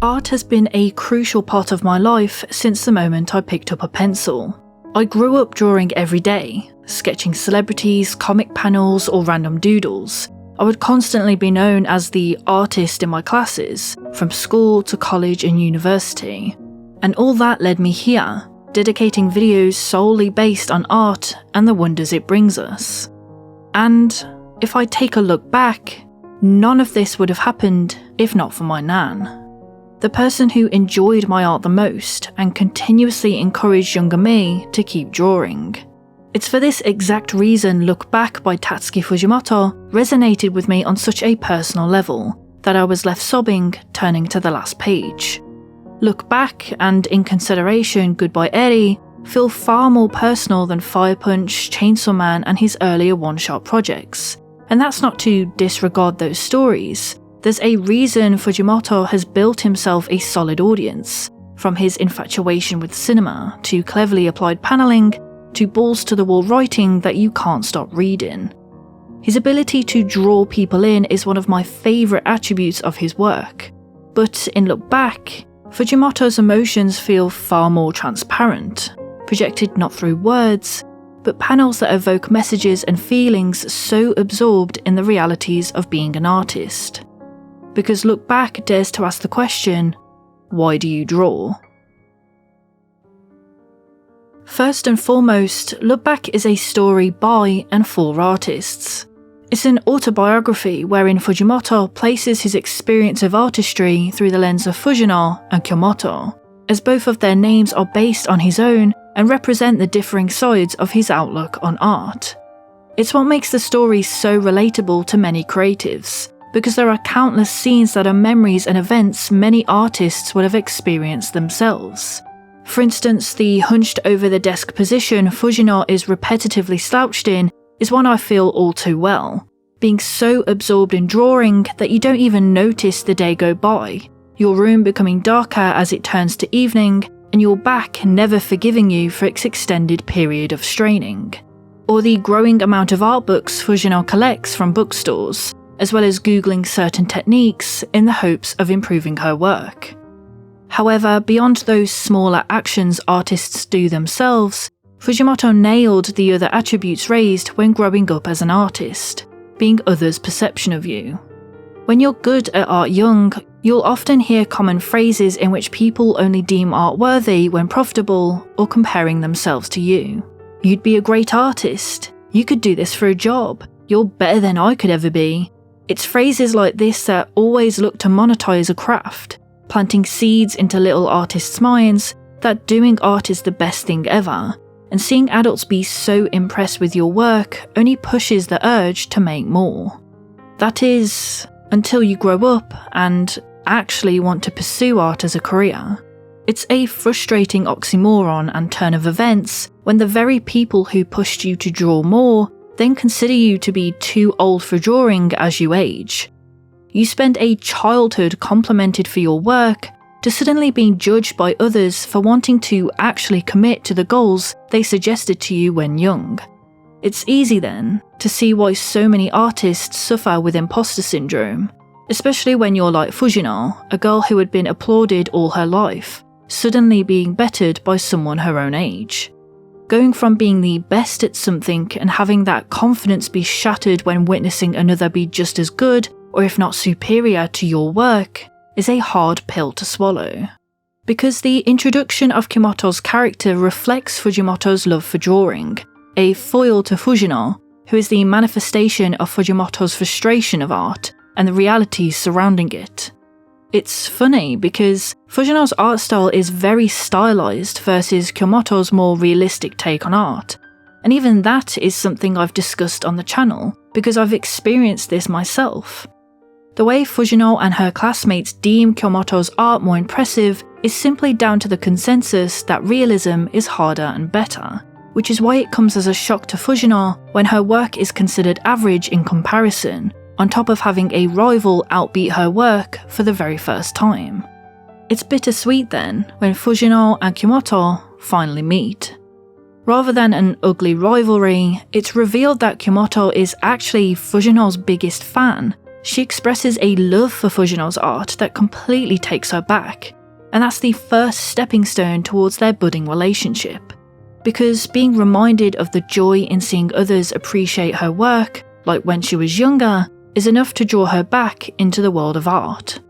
Art has been a crucial part of my life since the moment I picked up a pencil. I grew up drawing every day, sketching celebrities, comic panels, or random doodles. I would constantly be known as the artist in my classes, from school to college and university. And all that led me here, dedicating videos solely based on art and the wonders it brings us. And if I take a look back, none of this would have happened if not for my nan. The person who enjoyed my art the most and continuously encouraged younger me to keep drawing. It's for this exact reason Look Back by Tatsuki Fujimoto resonated with me on such a personal level that I was left sobbing turning to the last page. Look Back and In Consideration Goodbye Eri feel far more personal than Fire Punch, Chainsaw Man and his earlier one-shot projects. And that's not to disregard those stories. There's a reason Fujimoto has built himself a solid audience, from his infatuation with cinema, to cleverly applied paneling, to balls-to-the-wall writing that you can't stop reading. His ability to draw people in is one of my favourite attributes of his work. But in Look Back, Fujimoto's emotions feel far more transparent, projected not through words, but panels that evoke messages and feelings so absorbed in the realities of being an artist. Because Look Back dares to ask the question, why do you draw? First and foremost, Look Back is a story by and for artists. It's an autobiography wherein Fujimoto places his experience of artistry through the lens of Fujino and Kyomoto, as both of their names are based on his own and represent the differing sides of his outlook on art. It's what makes the story so relatable to many creatives, because there are countless scenes that are memories and events many artists would have experienced themselves. For instance, the hunched over the desk position Fujino is repetitively slouched in is one I feel all too well, being so absorbed in drawing that you don't even notice the day go by, your room becoming darker as it turns to evening, and your back never forgiving you for its extended period of straining. Or the growing amount of art books Fujino collects from bookstores, as well as googling certain techniques in the hopes of improving her work. However, beyond those smaller actions artists do themselves, Fujimoto nailed the other attributes raised when growing up as an artist, being others' perception of you. When you're good at art young, you'll often hear common phrases in which people only deem art worthy when profitable or comparing themselves to you. You'd be a great artist. You could do this for a job. You're better than I could ever be. It's phrases like this that always look to monetize a craft, planting seeds into little artists' minds that doing art is the best thing ever, and seeing adults be so impressed with your work only pushes the urge to make more. That is, until you grow up and actually want to pursue art as a career. It's a frustrating oxymoron and turn of events when the very people who pushed you to draw more then consider you to be too old for drawing as you age. You spend a childhood complimented for your work to suddenly being judged by others for wanting to actually commit to the goals they suggested to you when young. It's easy then to see why so many artists suffer with imposter syndrome, especially when you're like Fujino, a girl who had been applauded all her life, suddenly being bettered by someone her own age. Going from being the best at something and having that confidence be shattered when witnessing another be just as good, or if not superior to your work, is a hard pill to swallow. Because the introduction of Kyomoto's character reflects Fujimoto's love for drawing, a foil to Fujino, who is the manifestation of Fujimoto's frustration of art and the realities surrounding it. It's funny because Fujino's art style is very stylized versus Kyomoto's more realistic take on art, and even that is something I've discussed on the channel because I've experienced this myself. The way Fujino and her classmates deem Kyomoto's art more impressive is simply down to the consensus that realism is harder and better, which is why it comes as a shock to Fujino when her work is considered average in comparison, on top of having a rival outbeat her work for the very first time. It's bittersweet then when Fujino and Kyomoto finally meet. Rather than an ugly rivalry, it's revealed that Kyomoto is actually Fujino's biggest fan, She expresses a love for Fujino's art that completely takes her back, and that's the first stepping stone towards their budding relationship. Because being reminded of the joy in seeing others appreciate her work, like when she was younger, is enough to draw her back into the world of art.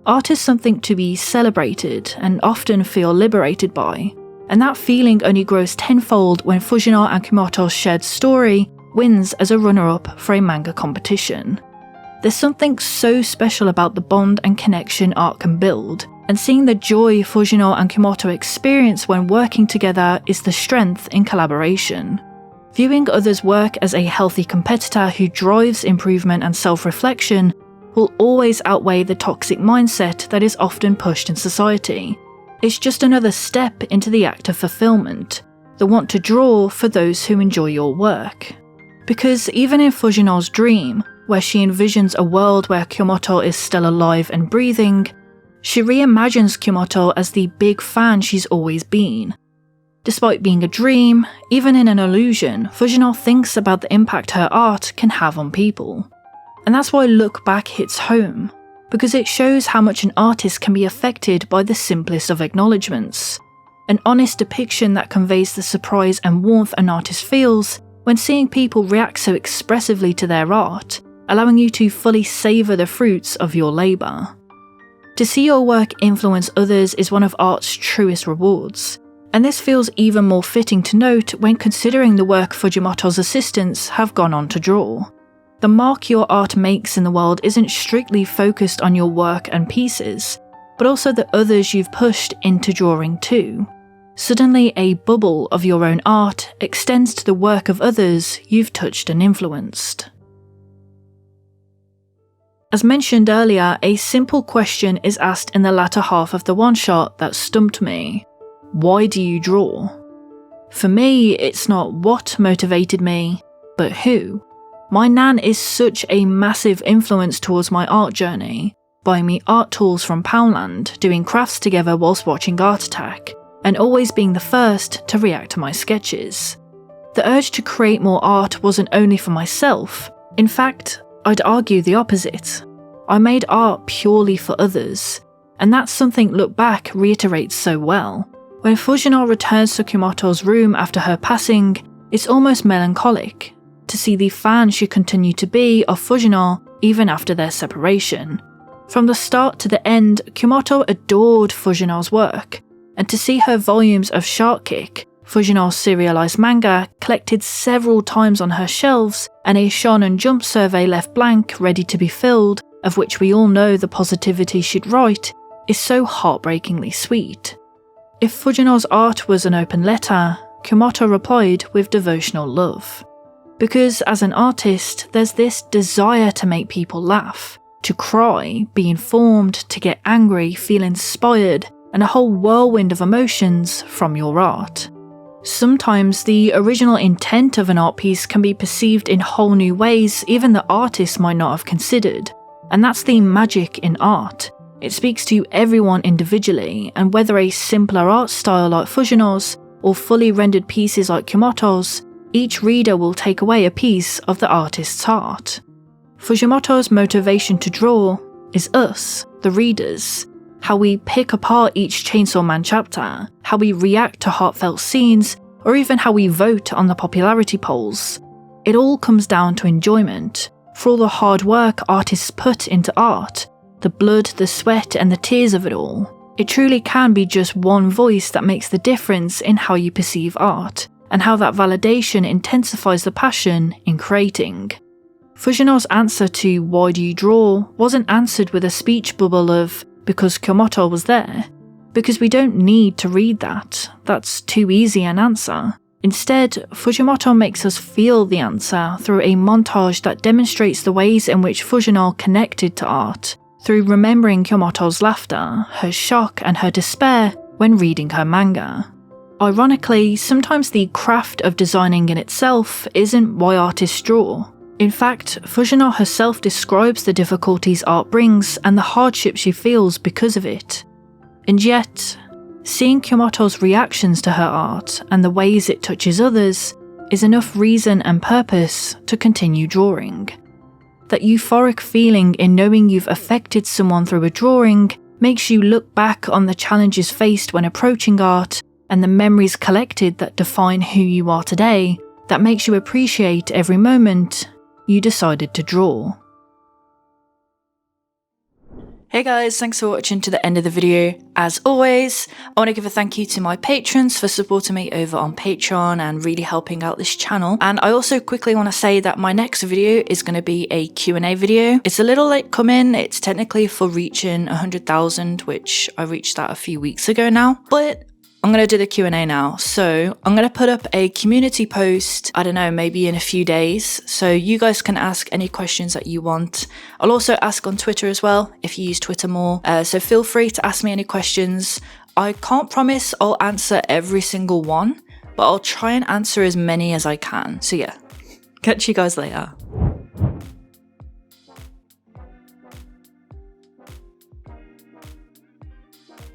Art is something to be celebrated and often feel liberated by, and that feeling only grows tenfold when Fujino and Kyomoto's shared story wins as a runner-up for a manga competition. There's something so special about the bond and connection art can build, and seeing the joy Fujino and Kyomoto experience when working together is the strength in collaboration. Viewing others' work as a healthy competitor who drives improvement and self-reflection will always outweigh the toxic mindset that is often pushed in society. It's just another step into the act of fulfillment, the want to draw for those who enjoy your work. Because even in Fujino's dream, where she envisions a world where Kyomoto is still alive and breathing, she reimagines Kyomoto as the big fan she's always been. Despite being a dream, even in an illusion, Fujino thinks about the impact her art can have on people. And that's why Look Back hits home, because it shows how much an artist can be affected by the simplest of acknowledgements. An honest depiction that conveys the surprise and warmth an artist feels when seeing people react so expressively to their art, allowing you to fully savour the fruits of your labour. To see your work influence others is one of art's truest rewards, and this feels even more fitting to note when considering the work Fujimoto's assistants have gone on to draw. The mark your art makes in the world isn't strictly focused on your work and pieces, but also the others you've pushed into drawing too. Suddenly, a bubble of your own art extends to the work of others you've touched and influenced. As mentioned earlier, a simple question is asked in the latter half of the one-shot that stumped me. Why do you draw? For me, it's not what motivated me, but who. My nan is such a massive influence towards my art journey, buying me art tools from Poundland, doing crafts together whilst watching Art Attack, and always being the first to react to my sketches. The urge to create more art wasn't only for myself. In fact, I'd argue the opposite. I made art purely for others, and that's something Look Back reiterates so well. When Fujino returns to Kyomoto's room after her passing, it's almost melancholic to see the fan she continued to be of Fujino even after their separation. From the start to the end, Kyomoto adored Fujino's work, and to see her volumes of Shark Kick, Fujino's serialized manga, collected several times on her shelves, and a Shonen Jump survey left blank ready to be filled, of which we all know the positivity she'd write, is so heartbreakingly sweet. If Fujino's art was an open letter, Kyomoto replied with devotional love. Because as an artist, there's this desire to make people laugh, to cry, be informed, to get angry, feel inspired, and a whole whirlwind of emotions from your art. Sometimes the original intent of an art piece can be perceived in whole new ways even the artist might not have considered, and that's the magic in art. It speaks to everyone individually, and whether a simpler art style like Fujino's or fully rendered pieces like Kyomoto's, each reader will take away a piece of the artist's heart. Fujimoto's motivation to draw is us, the readers. How we pick apart each Chainsaw Man chapter, how we react to heartfelt scenes, or even how we vote on the popularity polls. It all comes down to enjoyment. For all the hard work artists put into art, the blood, the sweat, and the tears of it all, it truly can be just one voice that makes the difference in how you perceive art, and how that validation intensifies the passion in creating. Fujino's answer to "Why do you draw?" wasn't answered with a speech bubble of "because Kyomoto was there," because we don't need to read that. That's too easy an answer. Instead, Fujimoto makes us feel the answer through a montage that demonstrates the ways in which Fujino connected to art, through remembering Kyomoto's laughter, her shock, and her despair when reading her manga. Ironically, sometimes the craft of designing in itself isn't why artists draw. In fact, Fujino herself describes the difficulties art brings and the hardship she feels because of it. And yet, seeing Kyomoto's reactions to her art and the ways it touches others is enough reason and purpose to continue drawing. That euphoric feeling in knowing you've affected someone through a drawing makes you look back on the challenges faced when approaching art and the memories collected that define who you are today, that makes you appreciate every moment you decided to draw. Hey guys, thanks for watching to the end of the video. As always, I want to give a thank you to my patrons for supporting me over on Patreon and really helping out this channel. And I also quickly want to say that my next video is going to be a Q&A video. It's a little late coming, it's technically for reaching 100,000, which I reached that a few weeks ago now, but I'm going to do the Q&A now. So I'm going to put up a community post, I don't know, maybe in a few days. So you guys can ask any questions that you want. I'll also ask on Twitter as well, if you use Twitter more. So feel free to ask me any questions. I can't promise I'll answer every single one, but I'll try and answer as many as I can. So yeah, catch you guys later.